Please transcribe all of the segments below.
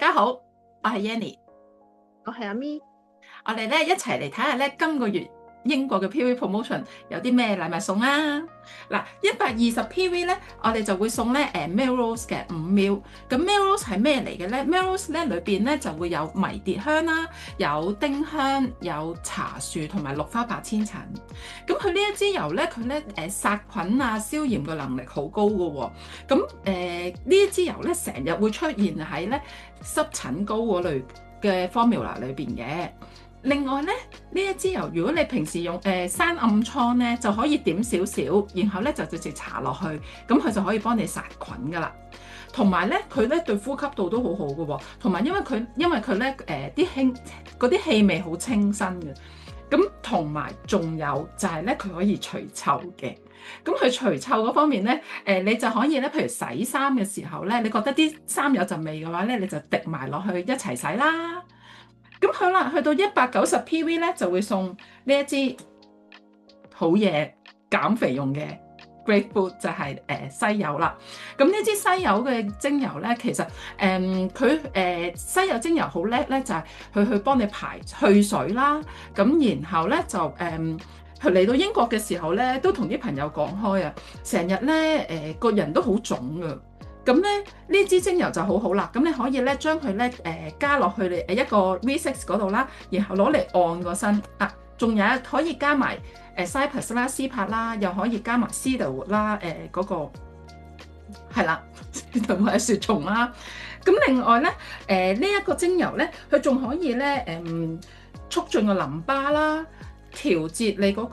家好，我係 Yanny，我係阿咪。我哋咧一齊嚟睇下咧今個月英國嘅 PV promotion 有啲咩禮物送啊！嗱，120 PV 咧，我哋就會送咧Melrose 嘅5ml。咁 Melrose 係咩嚟嘅咧？Melrose 咧裏邊咧就會有迷迭香啦，有丁香，有茶樹同埋綠花白千層。咁佢呢一支油咧，佢咧殺菌啊、消炎嘅能力好高嘅喎。咁呢一支油咧，成日會出現喺咧濕疹膏嗰類嘅 formula 裏邊嘅。另外咧，呢一支油如果你平時用生暗瘡咧，就可以點少少，然後咧就直接搽落去，咁佢就可以幫你殺菌噶啦。同埋咧，佢咧對呼吸道都好好嘅喎，同埋因為佢咧啲氣味好清新嘅，咁同埋仲有就係咧佢可以除臭嘅。咁佢除臭嗰方面咧，你就可以咧，譬如洗衫嘅時候咧，你覺得啲衫有陣味嘅話咧，你就滴埋落去一齊洗啦。咁好啦，去到190 PV 咧，就會送呢一支好嘢減肥用嘅 Grapefruit 就係西柚啦。咁呢支西柚嘅精油咧，其實西柚精油好叻咧，就係佢去幫你去水啦。咁然後咧就嚟到英國嘅時候咧，都同啲朋友講開啊，成日咧個人都好腫㗎。咁咧呢支精油就好好啦，咁你可以咧將佢咧加落去你一個 V6 嗰度啦，然後攞嚟按個身啊，仲有可以加埋Cypress 啦、絲柏啦，又可以加埋 Cedarwood 啦，嗰個係啦，同埋雪松啦。咁另外咧呢一個精油咧，佢仲可以咧促進個淋巴啦。調節你嗰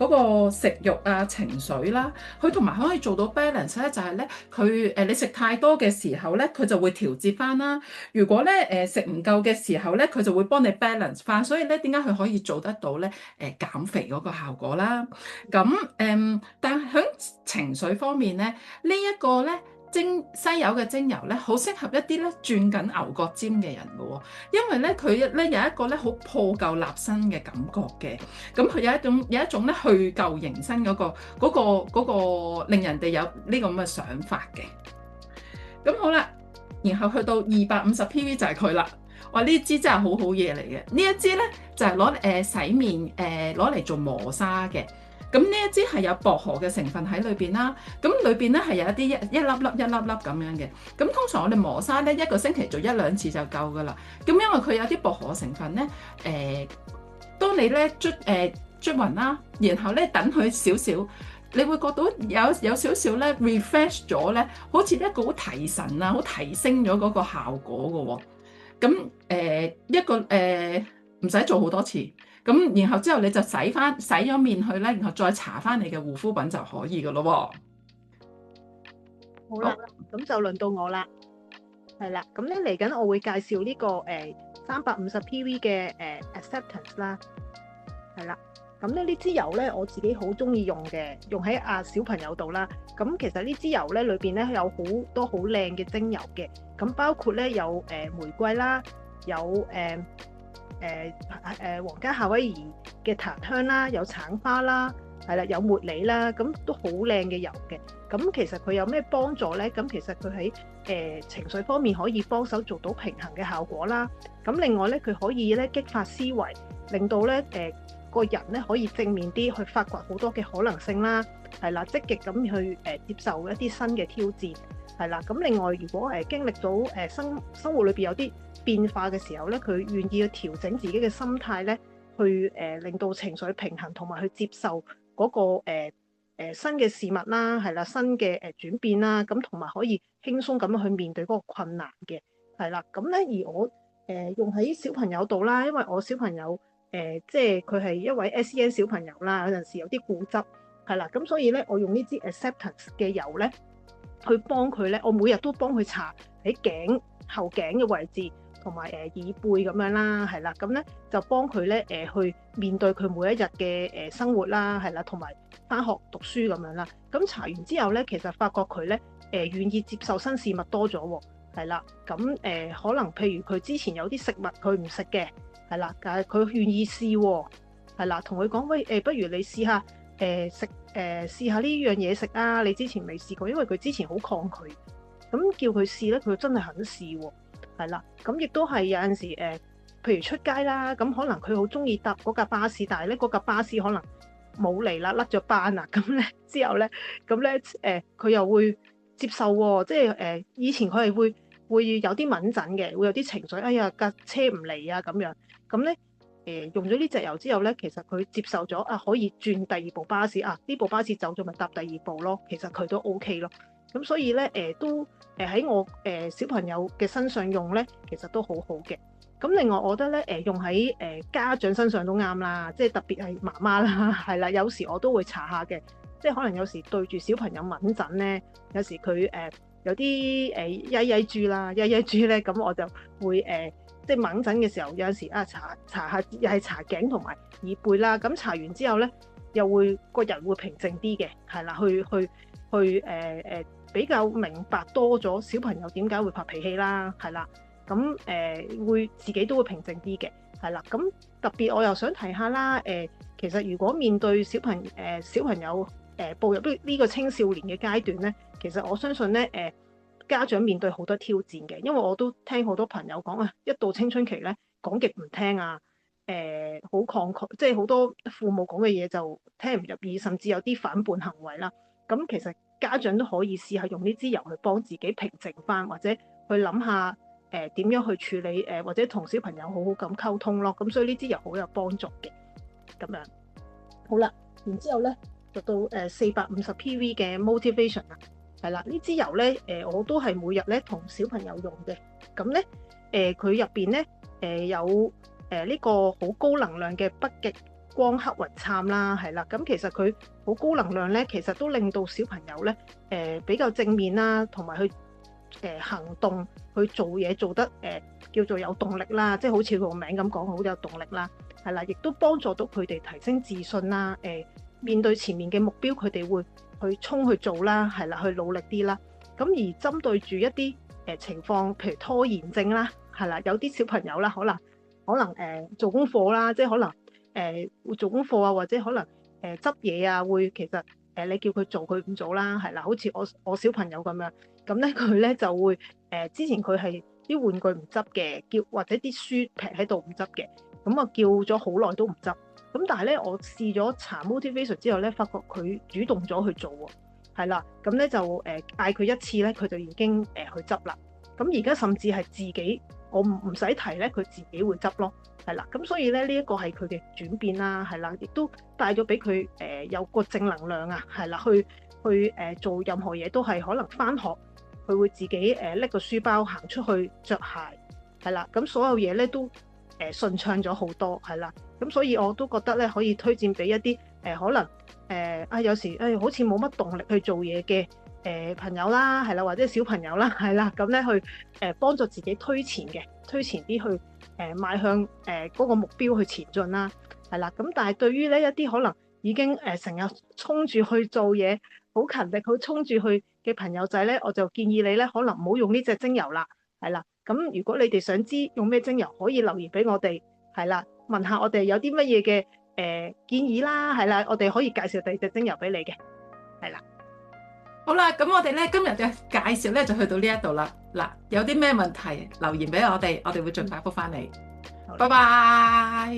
個食慾啊、情緒啦，佢同埋可以做到 balance 咧，就係咧佢你食太多嘅時候咧，佢就會調節翻啦。如果咧食唔夠嘅時候咧，佢就會幫你 balance 翻。所以咧點解佢可以做得到咧減肥嗰個效果啦？咁但係喺情緒方面咧，呢一個咧。西柚嘅精油咧，好適合一啲咧轉緊牛角尖嘅人嘅喎，因為咧佢咧有一個咧好破舊立新嘅感覺嘅，咁佢有一種咧去舊迎新嗰個令人哋有呢個咁嘅想法嘅。咁好啦，然後去到250 PV 就係佢啦。哇！呢支真係好好嘢嚟嘅，呢一支咧就係攞洗面攞嚟做磨砂嘅。咁呢一支係有薄荷嘅成分喺裏邊啦，咁裏邊咧係有一啲一粒粒咁樣嘅。咁通常我哋磨砂咧1個星期做1-2次就夠噶啦。咁因為佢有啲薄荷成分咧，當你咧捽勻啦，然後咧等佢少少，你會覺到有少少咧 refresh 咗咧，好似一個好提神啊、好提升咗嗰個效果嘅喎。咁一個唔使做好多次。咁然後之後你就洗咗面去咧，然後再搽翻你嘅護膚品就可以噶咯喎。好啦，咁就輪到我啦。係啦，咁咧嚟緊我會介紹呢個350 PV 嘅Acceptance 啦。係啦，咁咧呢支油咧我自己好中意用嘅，用喺小朋友度啦。咁其實呢支油咧裏邊咧有好多好靚嘅精油嘅，咁包括咧有玫瑰啦，有皇家夏威夷嘅檀香啦，有橙花啦，係啦，有茉莉啦，咁都好靚嘅油嘅。咁其實佢有咩幫助咧？咁其實佢喺情緒方面可以幫手做到平衡嘅效果啦。咁另外咧，佢可以咧激發思維，令到咧個人咧可以正面啲去發掘好多嘅可能性啦。係啦，積極咁去接受一啲新嘅挑戰。係啦，咁另外如果經歷到生活裏邊有啲變化嘅時候咧，佢願意去調整自己嘅心態咧，去令到情緒平衡，同埋去接受嗰個新嘅事物啦，係啦，新嘅轉變啦，咁同埋可以輕鬆咁樣去面對嗰個困難嘅，係啦。咁咧而我用喺小朋友度啦，因為我小朋友即係佢係一位 SEN 小朋友啦，有陣時有啲固執，係啦，咁所以咧我用呢支 Acceptance 嘅油咧去幫佢咧，我每日都幫佢搽喺後頸嘅位置。同埋耳背咁樣啦，係啦，咁咧就幫佢咧去面對佢每一日嘅生活啦，係啦，同埋返學讀書咁樣啦。咁搽完之後咧，其實發覺佢咧願意接受新事物多咗喎，係啦。咁可能譬如佢之前有啲食物佢唔食嘅，係啦，但係佢願意試喎，係啦，同佢講喂不如你試下試下呢樣嘢食啊，你之前未試過，因為佢之前好抗拒。咁叫佢試咧，佢真係肯試喎，係啦。咁亦都係有陣時譬如出街啦，咁可能佢好中意搭嗰架巴士，但係咧嗰架巴士可能冇嚟啦，甩咗班啊，咁咧之後咧，咁咧佢又會接受喎，即係以前佢係會有啲敏陣嘅，會有啲情緒，哎呀架車唔嚟啊咁樣，咁咧用咗呢隻油之後咧，其實佢接受咗啊，可以轉第二部巴士啊，呢部巴士走咗咪搭第二部咯，其實佢都 OK 咯。咁所以咧都喺我小朋友嘅身上用咧，其實都好好嘅。咁另外我覺得咧用喺家長身上都啱啦，即係特別係媽媽啦，係啦，有時我都會查下嘅，即係可能有時對住小朋友敏陣咧，有時佢有啲曳曳豬啦，曳曳豬咧，咁我就會即係敏陣嘅時候，有陣時查下，又係查頸同埋耳背啦。咁查完之後咧，又會個人會平靜啲嘅，係啦，去比較明白多咗小朋友點解會發脾氣啦，係啦。咁會自己都會平靜啲嘅，係啦。咁特別我又想提下啦，其實如果面對小朋友步入呢個青少年嘅階段咧，其實我相信咧家長面對好多挑戰嘅，因為我都聽好多朋友講啊，一到青春期咧講極唔聽啊，好抗拒，即係好多父母講嘅嘢就聽唔入耳，甚至有啲反叛行為啦。咁其實家長都可以試下用呢支油去幫自己平靜翻，或者去諗下點樣去處理或者同小朋友好好咁溝通咯。咁所以呢支油好有幫助嘅。咁樣好啦，然之後咧就到450 PV 嘅 motivation 啦，係啦，呢支油咧我都係每日咧同小朋友用嘅。咁咧佢入邊咧有呢個好高能量嘅北極光黑雲杉啦，係啦。咁其實佢好高能量咧，其實都令到小朋友咧比較正面啦，同埋去行動去做嘢做得叫做有動力啦，即係好似佢個名咁講，好有動力啦，係啦，亦都幫助到佢哋提升自信啦。面對前面嘅目標，佢哋會去衝去做啦，係啦，去努力啲啦。咁而針對住一啲情況，譬如拖延症啦，係啦，有啲小朋友啦，可能做功課啦，即係可能會做功課啊，或者可能執嘢啊，會其實你叫佢做佢唔做啦，係啦，好似我小朋友咁樣，咁咧佢咧就會之前佢係啲玩具唔執嘅，或者啲書劈喺度唔執嘅，咁啊叫咗好耐都唔執，咁但係咧我試咗查 motivation 之後咧，發覺佢主動咗去做喎，係啦，咁咧就嗌佢一次咧，佢就已經去執啦，咁而家甚至係自己我唔使提咧，佢自己會執咯。係啦，咁所以咧呢一個係佢嘅轉變啦，係啦，亦都帶咗俾佢有個正能量啊，係啦，去做任何嘢都係可能返學，佢會自己拎個書包行出去着鞋，係啦，咁所有嘢咧都順暢咗好多，係啦，咁所以我都覺得咧可以推薦俾一啲可能有時好似冇乜動力去做嘢嘅朋友啦，係啦，或者小朋友啦，係啦，咁咧去幫助自己推前啲去邁向嗰個目標去前進啦，係啦。咁但係對於呢一啲可能已經成日衝住去做嘢，好勤力，好衝住去嘅朋友仔咧，我就建議你咧，可能唔好用呢隻精油啦，係啦。咁如果你哋想知用咩精油，可以留言俾我哋，係啦，問下我哋有啲乜嘢嘅建議啦，係啦，我哋可以介紹第二隻精油俾你嘅，係啦。好啦，咁我哋咧今日嘅介紹咧就去到呢一度啦。嗱，有啲咩問題留言俾我哋，我哋會盡快覆返你。拜拜。